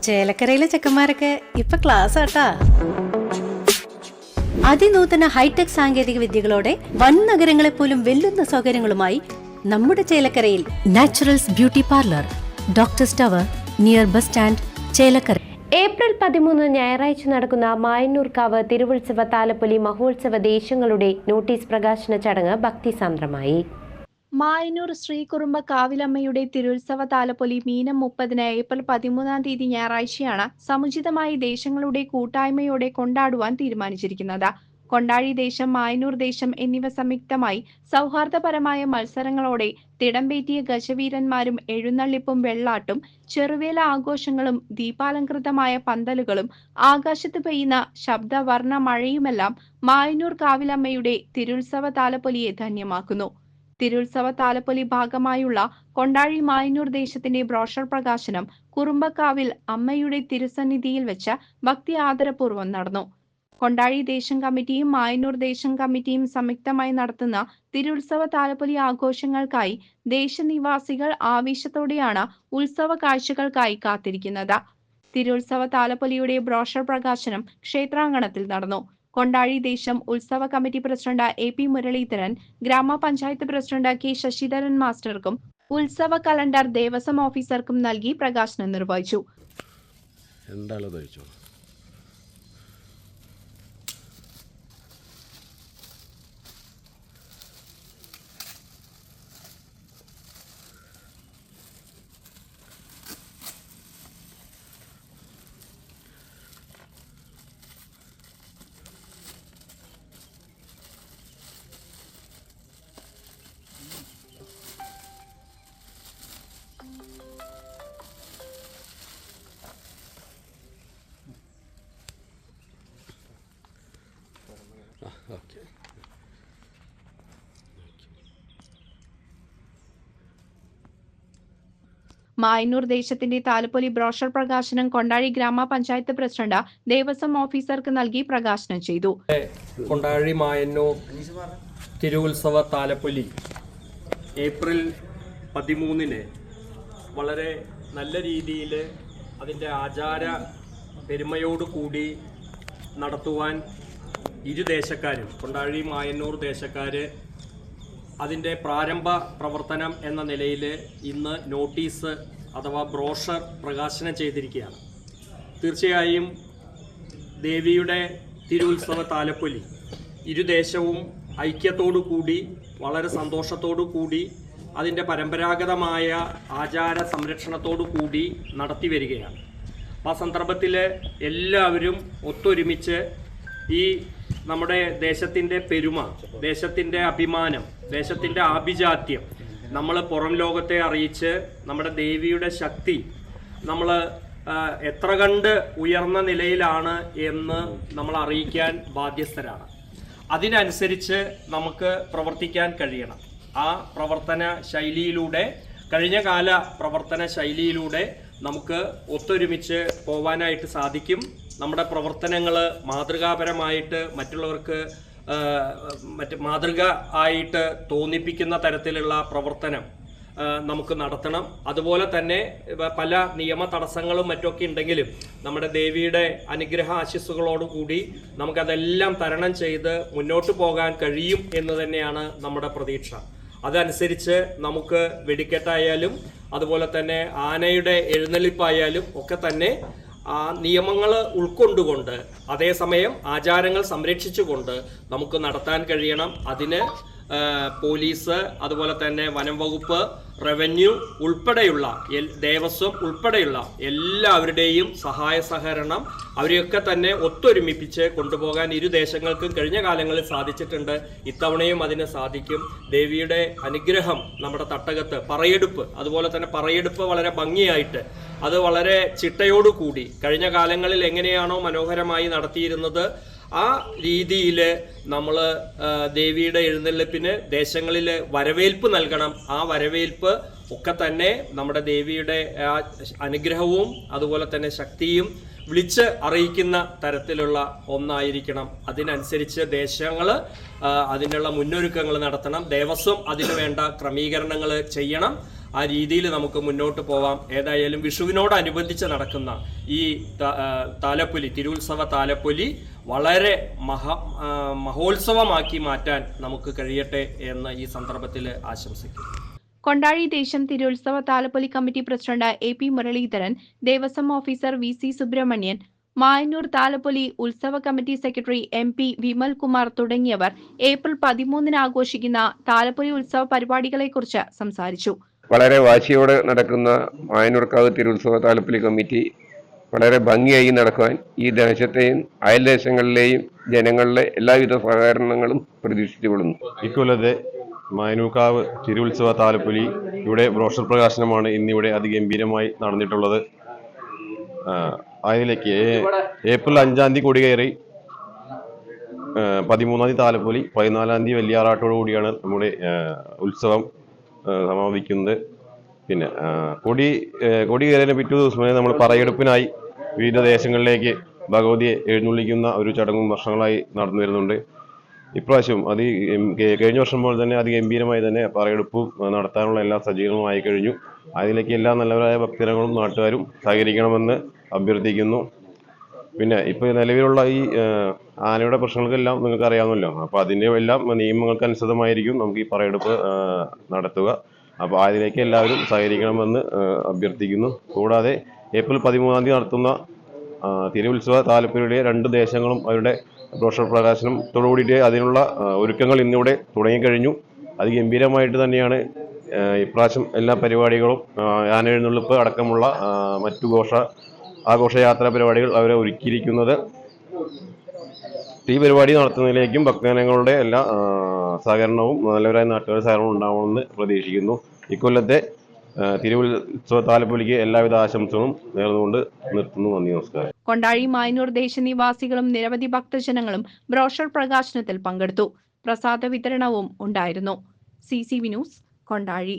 ചേലക്കരയിലെ ചെക്കന്മാരൊക്കെ ഇപ്പൊ ക്ലാസ് ആട്ടാ. അതിനൂതന ഹൈടെക് സാങ്കേതിക വിദ്യകളോടെ വൻ നഗരങ്ങളെ പോലും വെല്ലുന്ന സൗകര്യങ്ങളുമായി നമ്മുടെ ചേലക്കരയിൽ naturals beauty parlour, doctors tower, near bus stand, Chelakkara. April 13 ഞായറാഴ്ച നടക്കുന്ന മായന്നൂർക്കാവ് തിരുവുത്സവ താലപ്പൊലി മഹോത്സവ ദേശങ്ങളുടെ നോട്ടീസ് പ്രകാശന ചടങ്ങ് ഭക്തിസാന്ദ്രമായി. മായന്നൂർ ശ്രീ കുറുമ്പ കാവിലമ്മയുടെ തിരുത്സവ താലപ്പൊലി മീനം 30 ഏപ്രിൽ 13 ഞായറാഴ്ചയാണ് സമുചിതമായി ദേശങ്ങളുടെ കൂട്ടായ്മയോടെ കൊണ്ടാടുവാൻ തീരുമാനിച്ചിരിക്കുന്നത്. കൊണ്ടാഴി ദേശം, മായന്നൂർ ദേശം എന്നിവ സംയുക്തമായി സൗഹാർദ്ദപരമായ മത്സരങ്ങളോടെ തിടമ്പേറ്റിയ ഗജവീരന്മാരും എഴുന്നള്ളിപ്പും വെള്ളാട്ടും ചെറുവേല ആഘോഷങ്ങളും ദീപാലങ്കൃതമായ പന്തലുകളും ആകാശത്ത് പെയ്യുന്ന ശബ്ദവർണ്ണ മഴയുമെല്ലാം മായന്നൂർ കാവിലമ്മയുടെ തിരുത്സവ താലപ്പൊലിയെ ധന്യമാക്കുന്നു. തിരുത്സവ താലപ്പൊലി ഭാഗമായുള്ള കൊണ്ടാഴി മായന്നൂർ ദേശത്തിന്റെ ബ്രോഷർ പ്രകാശനം കുറുമ്പക്കാവിൽ അമ്മയുടെ തിരുസന്നിധിയിൽ വെച്ച് ഭക്തി ആദരപൂർവ്വം നടന്നു. കൊണ്ടാഴി ദേശം കമ്മിറ്റിയും മായന്നൂർ ദേശം കമ്മിറ്റിയും സംയുക്തമായി നടത്തുന്ന തിരുത്സവ താലപ്പൊലി ആഘോഷങ്ങൾക്കായി ദേശനിവാസികൾ ആവേശത്തോടെയാണ് ഉത്സവ കാഴ്ചകൾക്കായി കാത്തിരിക്കുന്നത്. തിരുത്സവ താലപ്പൊലിയുടെ ബ്രോഷർ പ്രകാശനം ക്ഷേത്രാങ്കണത്തിൽ നടന്നു. കൊണ്ടാഴി ദേശം ഉത്സവ കമ്മിറ്റി പ്രസിഡന്റ് AP മുരളീധരൻ, ഗ്രാമപഞ്ചായത്ത് പ്രസിഡന്റ് K ശശിധരൻ മാസ്റ്റർക്കും ഉത്സവ കലണ്ടർ ദേവസ്വം ഓഫീസർക്കും നൽകി പ്രകാശനം നിർവഹിച്ചു. മായന്നൂർ ദേശത്തിന്റെ താലപ്പൊലി ബ്രോഷർ പ്രകാശനം കൊണ്ടാഴി ഗ്രാമപഞ്ചായത്ത് പ്രസിഡന്റ് ദേവസ്വം ഓഫീസർക്ക് നൽകി പ്രകാശനം ചെയ്തു. കൊണ്ടാഴി മായന്നൂർ തിരുവുത്സവ താലപ്പൊലി ഏപ്രിൽ 13 വളരെ നല്ല രീതിയിൽ അതിൻ്റെ ആചാര പെരുമയോടുകൂടി നടത്തുവാൻ ഇരു ദേശക്കാരും, കൊണ്ടാഴി മായന്നൂർ ദേശക്കാർ അതിൻ്റെ പ്രാരംഭ പ്രവർത്തനം എന്ന നിലയിൽ ഇന്ന് നോട്ടീസ് അഥവാ ബ്രോഷർ പ്രകാശനം ചെയ്തിരിക്കുകയാണ്. തീർച്ചയായും ദേവിയുടെ തിരുവുത്സവ താലപ്പൊലി ഇരുദേശവും ഐക്യത്തോടു കൂടി വളരെ സന്തോഷത്തോടു കൂടി അതിൻ്റെ പരമ്പരാഗതമായ ആചാര സംരക്ഷണത്തോടു കൂടി നടത്തി വരികയാണ്. ആ സന്ദർഭത്തിൽ എല്ലാവരും ഒത്തൊരുമിച്ച് ഈ നമ്മുടെ ദേശത്തിൻ്റെ പെരുമ, ദേശത്തിൻ്റെ അഭിമാനം, ദേശത്തിൻ്റെ ആഭിജാത്യം നമ്മൾ പുറം ലോകത്തെ അറിയിച്ച് നമ്മുടെ ദേവിയുടെ ശക്തി നമ്മൾ എത്ര കണ്ട് ഉയർന്ന നിലയിലാണ് എന്ന് നമ്മൾ അറിയിക്കാൻ ബാധ്യസ്ഥരാണ്. അതിനനുസരിച്ച് നമുക്ക് പ്രവർത്തിക്കാൻ കഴിയണം. ആ പ്രവർത്തന ശൈലിയിലൂടെ, കഴിഞ്ഞകാല പ്രവർത്തന ശൈലിയിലൂടെ നമുക്ക് ഒത്തൊരുമിച്ച് പോവാനായിട്ട് സാധിക്കും. നമ്മുടെ പ്രവർത്തനങ്ങൾ മാതൃകാപരമായിട്ട് മറ്റുള്ളവർക്ക് മാതൃക ആയിട്ട് തോന്നിപ്പിക്കുന്ന തരത്തിലുള്ള പ്രവർത്തനം നമുക്ക് നടത്തണം. അതുപോലെ തന്നെ പല നിയമ തടസ്സങ്ങളും മറ്റൊക്കെ ഉണ്ടെങ്കിലും നമ്മുടെ ദേവിയുടെ അനുഗ്രഹ ആശിസ്സുകളോടുകൂടി നമുക്കതെല്ലാം തരണം ചെയ്ത് മുന്നോട്ട് പോകാൻ കഴിയും എന്ന് തന്നെയാണ് നമ്മുടെ പ്രതീക്ഷ. അതനുസരിച്ച് നമുക്ക് വെടിക്കെട്ടായാലും അതുപോലെ തന്നെ ആനയുടെ എഴുന്നള്ളിപ്പായാലും ഒക്കെ തന്നെ ആ നിയമങ്ങൾ ഉൾക്കൊണ്ടുകൊണ്ട് അതേസമയം ആചാരങ്ങൾ സംരക്ഷിച്ചുകൊണ്ട് നമുക്ക് നടത്താൻ കഴിയണം. അതിന് പോലീസ്, അതുപോലെ തന്നെ വനം വകുപ്പ്, റവന്യൂ ഉൾപ്പെടെയുള്ള ദേവസ്വം ഉൾപ്പെടെയുള്ള എല്ലാവരുടെയും സഹായ സഹകരണം അവരെയൊക്കെ തന്നെ ഒത്തൊരുമിപ്പിച്ച് കൊണ്ടുപോകാൻ ഇരു ദേശങ്ങൾക്കും കഴിഞ്ഞ കാലങ്ങളിൽ സാധിച്ചിട്ടുണ്ട്. ഇത്തവണയും അതിന് സാധിക്കും. ദേവിയുടെ അനുഗ്രഹം നമ്മുടെ തട്ടകത്ത് പറയെടുപ്പ്, അതുപോലെ തന്നെ പറയെടുപ്പ് വളരെ ഭംഗിയായിട്ട് അത് വളരെ ചിട്ടയോടുകൂടി കഴിഞ്ഞ കാലങ്ങളിൽ എങ്ങനെയാണോ മനോഹരമായി നടത്തിയിരുന്നത് ആ രീതിയിൽ നമ്മൾ ദേവിയുടെ എഴുന്നള്ളിപ്പിന് ദേശങ്ങളിൽ വരവേൽപ്പ് നൽകണം. ആ വരവേൽപ്പ് ഒക്കെ തന്നെ നമ്മുടെ ദേവിയുടെ അനുഗ്രഹവും അതുപോലെ തന്നെ ശക്തിയും വിളിച്ച് അറിയിക്കുന്ന തരത്തിലുള്ള ഒന്നായിരിക്കണം. അതിനനുസരിച്ച് ദേശങ്ങൾ അതിനുള്ള മുന്നൊരുക്കങ്ങൾ നടത്തണം. ദേവസ്വം അതിനു വേണ്ട ക്രമീകരണങ്ങൾ ചെയ്യണം. ആ രീതിയിൽ നമുക്ക് മുന്നോട്ട് പോവാം. ഏതായാലും വിഷുവിനോടനുബന്ധിച്ച് നടക്കുന്ന ഈ താലപ്പൊലി, തിരുവുത്സവ താലപ്പൊലി വളരെ മഹോത്സവമാക്കി മാറ്റാൻ നമുക്ക് കഴിയട്ടെ എന്ന് ഈ സന്ദർഭത്തിൽ ആശംസിക്കുന്നു. കൊണ്ടാഴി ദേശം തിരുവുത്സവ താലപ്പൊലി committee president AP Muraleedharan, Devaswom officer VC Subrahmanyan, Mayannur താലപ്പൊലി ഉത്സവ committee secretary MP Vimal Kumar തുടങ്ങിയവർ ഏപ്രിൽ 13 ആഘോഷിക്കുന്ന താലപ്പൊലി ഉത്സവ പരിപാടികളെക്കുറിച്ച് സംസാരിച്ചു. വളരെ വാശിയോടെ നടക്കുന്ന മായന്നൂർക്കാവ് തിരുവുത്സവ താലപ്പൊലി കമ്മിറ്റി വളരെ ഭംഗിയായി നടക്കുവാൻ ഈ ദേശത്തെയും അയൽദേശങ്ങളിലെയും ജനങ്ങളുടെ എല്ലാവിധ സഹകരണങ്ങളും പ്രതീക്ഷിച്ചുകൊള്ളുന്നു. ഇക്കൊല്ലത്തെ മായന്നൂർക്കാവ് തിരുവുത്സവ താലപ്പൊലി ഇവിടെ ബ്രോഷർ പ്രകാശനമാണ് ഇന്നിവിടെ അതിഗംഭീരമായി നടന്നിട്ടുള്ളത്. അതിലേക്ക് ഏപ്രിൽ 5-ാം തീയതി കൊടികയറി 13-ാം തീയതി താലപ്പൊലി, 14-ാം തീയതി വലിയാറാട്ടോടു കൂടിയാണ് നമ്മുടെ ഉത്സവം സമാപിക്കുന്നത്. പിന്നെ കൊടി കയറിയതിന് പിറ്റേ ദിവസം നമ്മൾ പറയെടുപ്പിനായി വിവിധ ദേശങ്ങളിലേക്ക് ഭഗവതിയെ എഴുന്നള്ളിക്കുന്ന ഒരു ചടങ്ങും വർഷങ്ങളായി നടന്നു വരുന്നുണ്ട്. ഇപ്രാവശ്യം കഴിഞ്ഞ വർഷം പോലെ തന്നെ അതിഗംഭീരമായി തന്നെ പറയെടുപ്പ് നടത്താനുള്ള എല്ലാ സജ്ജീകരണവുമായി കഴിഞ്ഞു. അതിലേക്ക് എല്ലാ നല്ലവരായ ഭക്തജനങ്ങളും നാട്ടുകാരും സഹകരിക്കണമെന്ന് അഭ്യർത്ഥിക്കുന്നു. പിന്നെ ഇപ്പോൾ നിലവിലുള്ള ഈ ആനയുടെ പ്രശ്നങ്ങൾക്കെല്ലാം നിങ്ങൾക്ക് അറിയാമല്ലോ. അപ്പോൾ അതിൻ്റെ എല്ലാം നിയമങ്ങൾക്കനുസൃതമായിരിക്കും നമുക്ക് ഈ പറയെടുപ്പ് നടത്തുക. അപ്പോൾ അതിലേക്ക് എല്ലാവരും സഹകരിക്കണമെന്ന് അഭ്യർത്ഥിക്കുന്നു. കൂടാതെ ഏപ്രിൽ 13-ാം തീയതി നടത്തുന്ന തിരുവുത്സവ താലപ്പൊലിയുടെ 2 ദേശങ്ങളും അവരുടെ ബ്രോഷർ പ്രകാശനത്തോടുകൂടിയിട്ട് അതിനുള്ള ഒരുക്കങ്ങൾ ഇന്നിവിടെ തുടങ്ങിക്കഴിഞ്ഞു. അതിഗംഭീരമായിട്ട് തന്നെയാണ് ഇപ്രാവശ്യം എല്ലാ പരിപാടികളും ആനയെഴുന്നള്ളിപ്പ് അടക്കമുള്ള മറ്റു ആഘോഷയാത്രാ പരിപാടികൾ അവരെ ഒരുക്കിയിരിക്കുന്നത്. ഈ പരിപാടി നടത്തുന്നതിലേക്കും ഭക്തജനങ്ങളുടെ എല്ലാ സഹകരണവും നല്ലവരായ നാട്ടുകാരുടെ സഹകരണവും ഉണ്ടാവണമെന്ന് പ്രതീക്ഷിക്കുന്നു. ഇക്കൊല്ലത്തെ തിരുവുത്സവ താലപ്പൊലിക്ക് എല്ലാവിധ ആശംസകളും നേർന്നുകൊണ്ട് നിർത്തുന്നു. നന്ദി, നമസ്കാരം. കൊണ്ടാഴി മായന്നൂർ ദേശനിവാസികളും നിരവധി ഭക്തജനങ്ങളും ബ്രോഷർ പ്രകാശനത്തിൽ പങ്കെടുത്തു. പ്രസാദ വിതരണവും ഉണ്ടായിരുന്നു. CCV news, Kondazhy.